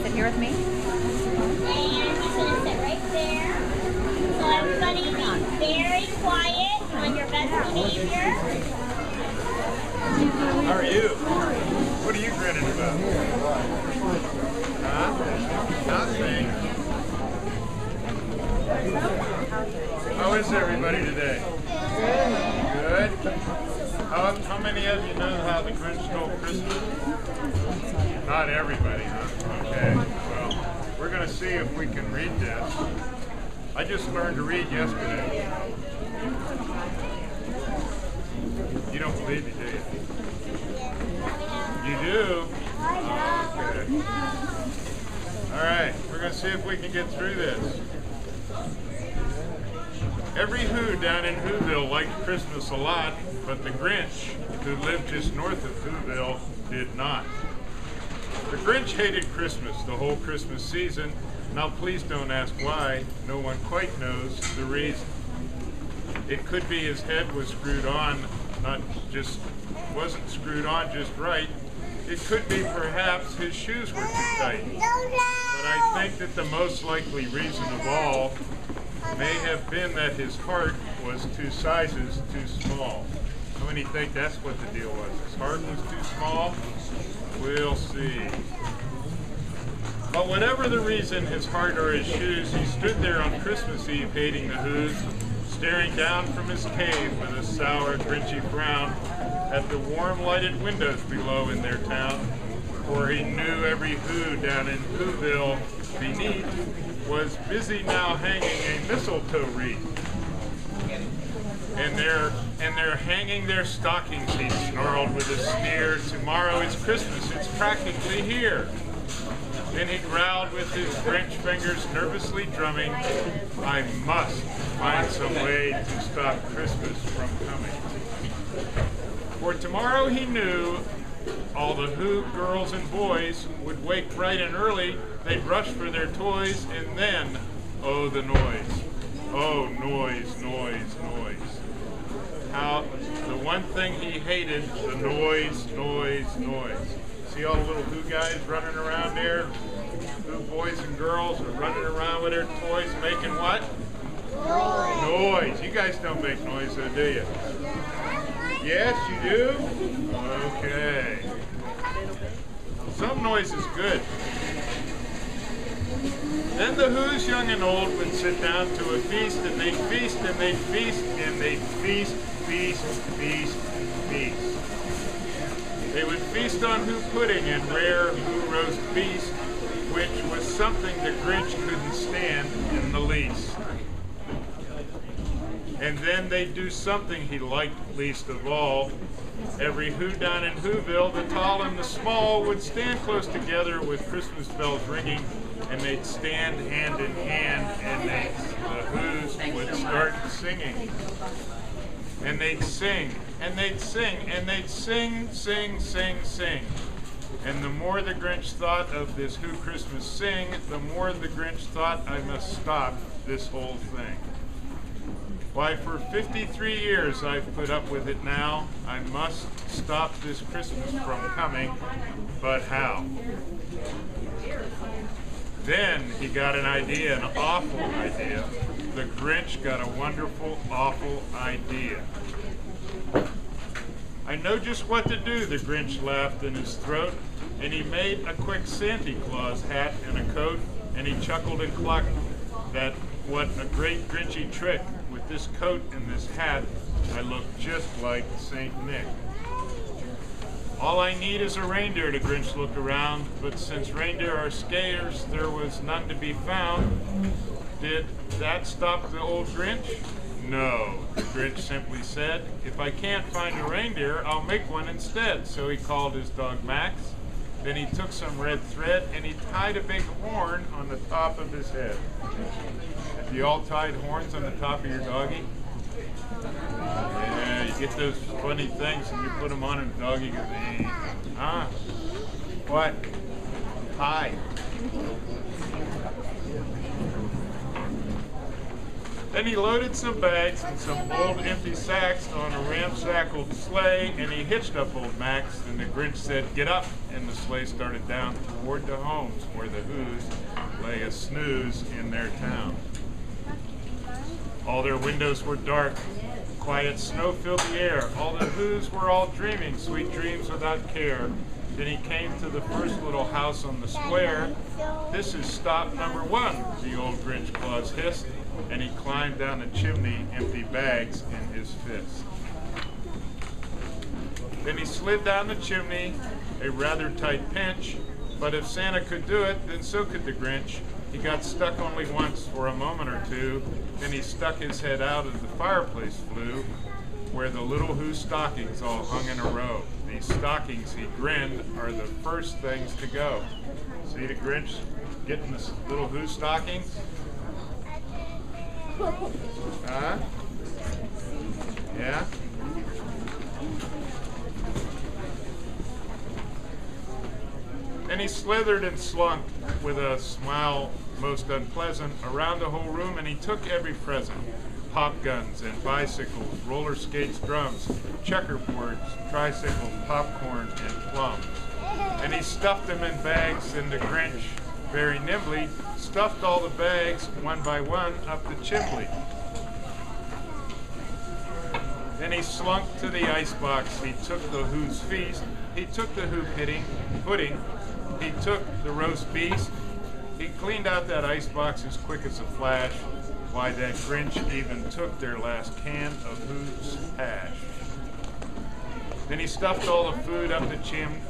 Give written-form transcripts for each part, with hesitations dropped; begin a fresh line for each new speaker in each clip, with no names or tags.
Sit here with me.
And he's going to sit right there. So everybody be very quiet on your best behavior.
How are you? What are you grinning about? Huh? Nothing. How is everybody today? Good. How many of you know how the Grinch stole Christmas? Not everybody, huh? Okay. Well, we're going to see if we can read this. I just learned to read yesterday. You don't believe me, do you? You do? Oh, okay. All right, we're going to see if we can get through this. Every Who down in Whoville liked Christmas a lot, but the Grinch, who lived just north of Whoville, did not. The Grinch hated Christmas the whole Christmas season. Now please don't ask why. No one quite knows the reason. It could be his head was screwed on, wasn't screwed on just right. It could be perhaps his shoes were too tight. But I think that the most likely reason of all may have been that his heart was 2 sizes too small. How many think that's what the deal was? His heart was too small? We'll see. But whatever the reason, his heart or his shoes, he stood there on Christmas Eve hating the Who's, staring down from his cave with a sour, grinchy frown at the warm lighted windows below in their town, for he knew every Who down in Whoville beneath was busy now hanging a mistletoe wreath. And they're hanging their stockings, he snarled with a sneer. Tomorrow is Christmas, it's practically here. Then he growled with his Grinch fingers nervously drumming, I must find some way to stop Christmas from coming. For tomorrow he knew all the Who girls and boys would wake bright and early, they'd rush for their toys, and then, oh the noise. Oh, noise, noise, noise. How the one thing he hated, the noise, noise, noise. See all the little Who guys running around there? Who boys and girls are running around with their toys making what? Noise. You guys don't make noise though, do you? Yes, you do? Okay. Some noise is good. Then the Who's young and old would sit down to a feast, and they'd feast, and they'd feast, and they'd feast, feast, feast, feast. They would feast on Who pudding and rare Who roast beast, which was something the Grinch couldn't stand in the least. And then they'd do something he liked least of all. Every Who down in Whoville, the tall and the small, would stand close together with Christmas bells ringing, and they'd stand hand in hand, and the Who's would start singing. And they'd sing, and they'd sing, and they'd sing, sing, sing, sing. And the more the Grinch thought of this Who Christmas sing, the more the Grinch thought, I must stop this whole thing. Why, for 53 years I've put up with it now. I must stop this Christmas from coming, but how? Then he got an idea, an awful idea. The Grinch got a wonderful, awful idea. I know just what to do, the Grinch laughed in his throat, and he made a quick Santa Claus hat and a coat, and he chuckled and clucked that what a great Grinchy trick. With this coat and this hat, I look just like Saint Nick. All I need is a reindeer, the Grinch looked around, but since reindeer are scarce, there was none to be found. Did that stop the old Grinch? No, the Grinch simply said, if I can't find a reindeer, I'll make one instead. So he called his dog Max. Then he took some red thread and he tied a big horn on the top of his head. Have you all tied horns on the top of your doggy? Yeah, you get those funny things and you put them on and the doggy goes, eh. Huh? What? Hi. Then he loaded some bags and some old empty sacks on a ramshackle sleigh, and he hitched up old Max, and the Grinch said, "Get up," and the sleigh started down toward the homes where the Who's lay a snooze in their town. All their windows were dark. Quiet snow filled the air. All the Who's were all dreaming sweet dreams without care. Then he came to the first little house on the square. "This is stop number 1, the old Grinch Claus hissed, and he climbed down the chimney, empty bags in his fist. Then he slid down the chimney, a rather tight pinch, but if Santa could do it, then so could the Grinch. He got stuck only once for a moment or two, then he stuck his head out as the fireplace flew, where the little Who stockings all hung in a row. These stockings, he grinned, are the first things to go. See the Grinch getting the little Who stockings? Huh? Yeah? And he slithered and slunk with a smile most unpleasant around the whole room, and he took every present. Pop guns and bicycles, roller skates, drums, checkerboards, tricycles, popcorn, and plums. And he stuffed them in bags, and the Grinch, very nimbly, stuffed all the bags, one by one, up the chimney. Then he slunk to the icebox. He took the Who's feast. He took the Who pudding. He took the roast beast. He cleaned out that icebox as quick as a flash. Why, that Grinch even took their last can of Who's hash. Then he stuffed all the food up the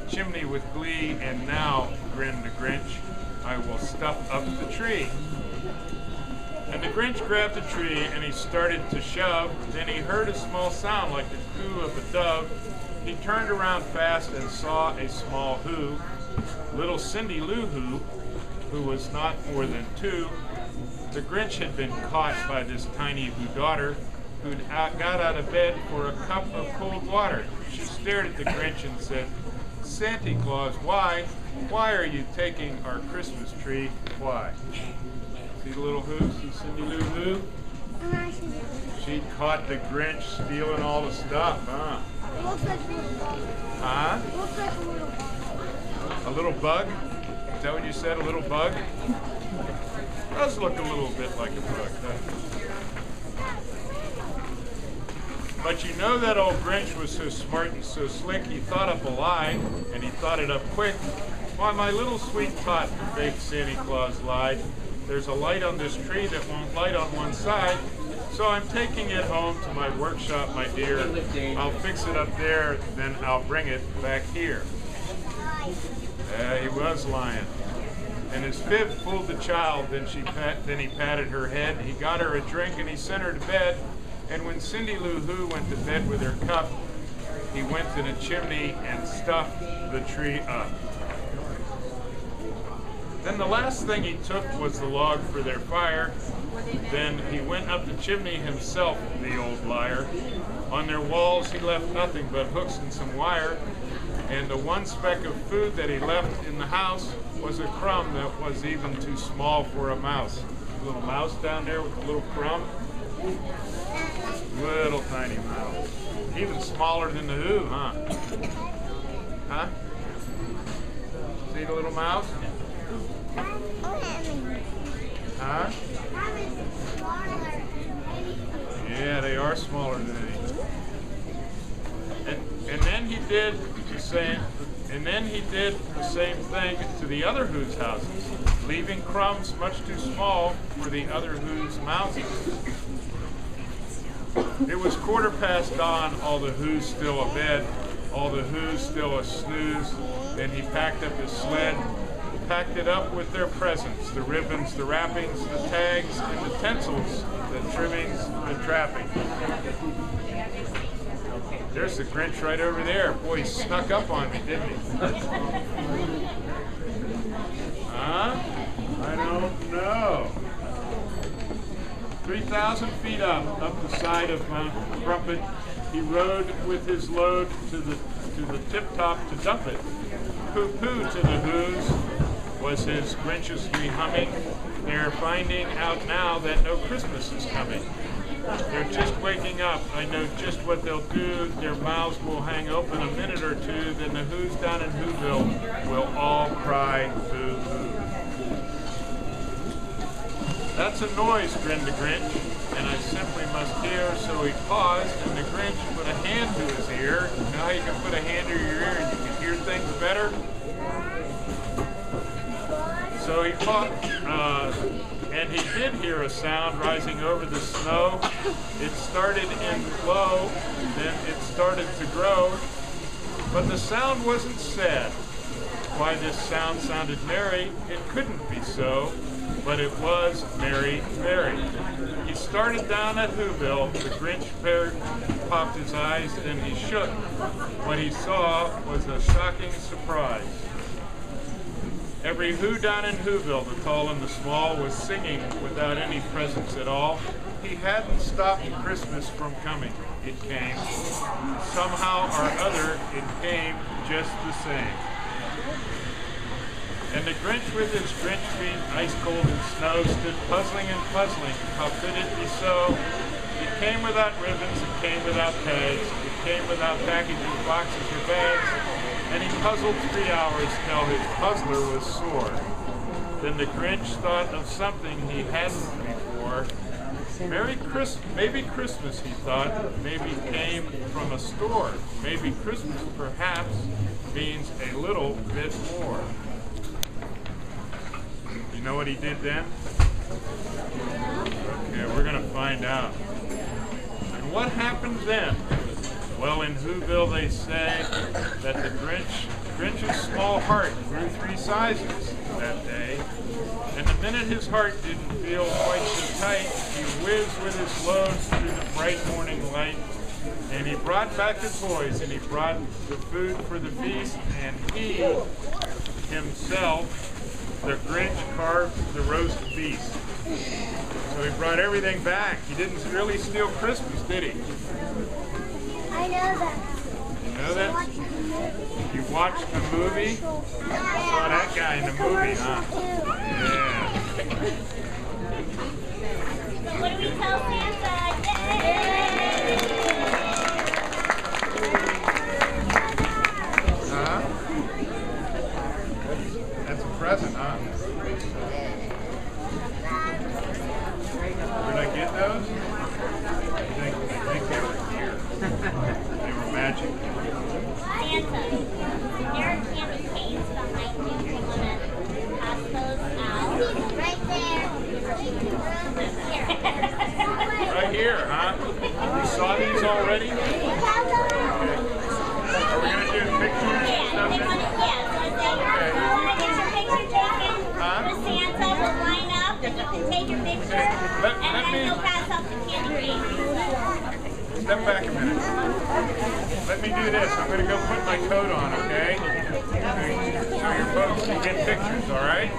chimney with glee, and now, grinned the Grinch, I will stuff up the tree. And the Grinch grabbed the tree and he started to shove. Then he heard a small sound like the coo of a dove. He turned around fast and saw a small Who, little Cindy Lou who was not more than 2. The Grinch had been caught by this tiny Who daughter, who'd got out of bed for a cup of cold water. She stared at the Grinch and said, "Santa Claus, why are you taking our Christmas tree? Why?" See the little Who? See Cindy Lou Who? She caught the Grinch stealing all the stuff, huh?
It looks like a little bug.
Huh?
It looks like a little bug.
A little bug? Is that what you said, a little bug? Does look a little bit like a bug, doesn't it? But you know that old Grinch was so smart and so slick, he thought up a lie, and he thought it up quick. "Why, my little sweet tot," the big Santa Claus lied, "there's a light on this tree that won't light on one side, so I'm taking it home to my workshop, my dear. I'll fix it up there, then I'll bring it back here." He was lying. And his fib fooled the child, then he patted her head, he got her a drink, and he sent her to bed. And when Cindy Lou Who went to bed with her cup, he went to the chimney and stuffed the tree up. Then the last thing he took was the log for their fire. Then he went up the chimney himself, the old liar. On their walls he left nothing but hooks and some wire. And the one speck of food that he left in the house was a crumb that was even too small for a mouse. A little mouse down there with a little crumb. Little tiny mouse. Even smaller than the Who, huh? Huh? See the little mouse? Huh? Yeah, they are smaller than any. And then he did the same. And then he did the same thing to the other Who's houses, leaving crumbs much too small for the other Who's mouses. It was 15:15 dawn, all the Who's still abed, all the Who's still a snooze. Then he packed up his sled, packed it up with their presents, the ribbons, the wrappings, the tags, and the tinsels, the trimmings, the trappings. There's the Grinch right over there. Boy, he snuck up on me, didn't he? Huh? I don't know. 3,000 feet up the side of Mount Crumpet, he rode with his load to the tip top to dump it. Pooh-pooh to the Who's. Was his Grinchiously humming. They're finding out now that no Christmas is coming. They're just waking up. I know just what they'll do. Their mouths will hang open a minute or two, then the Who's down in Whoville will all cry boo-hoo. That's a noise, grinned the Grinch, and I simply must hear. So he paused, and the Grinch put a hand to his ear. You know how you can put a hand to your ear and you can hear things better? So he thought, and he did hear a sound rising over the snow. It started in low, then it started to grow, but the sound wasn't sad. Why this sound sounded merry, it couldn't be so, but it was merry, merry. He started down at Whoville. The Grinch popped his eyes, then he shook. What he saw was a shocking surprise. Every Who down in Whoville, the tall and the small, was singing without any presents at all. He hadn't stopped Christmas from coming. It came. Somehow or other, it came just the same. And the Grinch with his Grinch feet ice cold in snow stood puzzling and puzzling. How could it be so? It came without ribbons, it came without tags, it came without packages, boxes, or bags. And he puzzled 3 hours till his puzzler was sore. Then the Grinch thought of something he hadn't before. Maybe Christmas, he thought, maybe came from a store. Maybe Christmas, perhaps, means a little bit more. You know what he did then? Okay, we're going to find out. And what happened then? Well, in Whoville they say that the Grinch's small heart grew 3 sizes that day. And the minute his heart didn't feel quite so tight, he whizzed with his load through the bright morning light. And he brought back the toys, and he brought the food for the feast, and he, himself, the Grinch, carved the roast beast. So he brought everything back. He didn't really steal Christmas, did he?
I know that.
You know that? You watched the movie? You saw that guy in the movie, huh? Yeah.
So what do we tell Santa? Yay!
Huh? That's a present, huh? Did I get those? I think they were here. They were magic.
Santa, there are candy canes behind you. You want to pass those out? Right there.
Right here, huh? You saw these already? Okay. Are we going to do pictures and stuff?
They want to, you want to get your picture taken with Santa, we'll line up and you can take your picture and then you'll pass out the candy canes.
Step back a minute. Let me do this. I'm going to go put my coat on, okay? So your folks can get pictures, all right?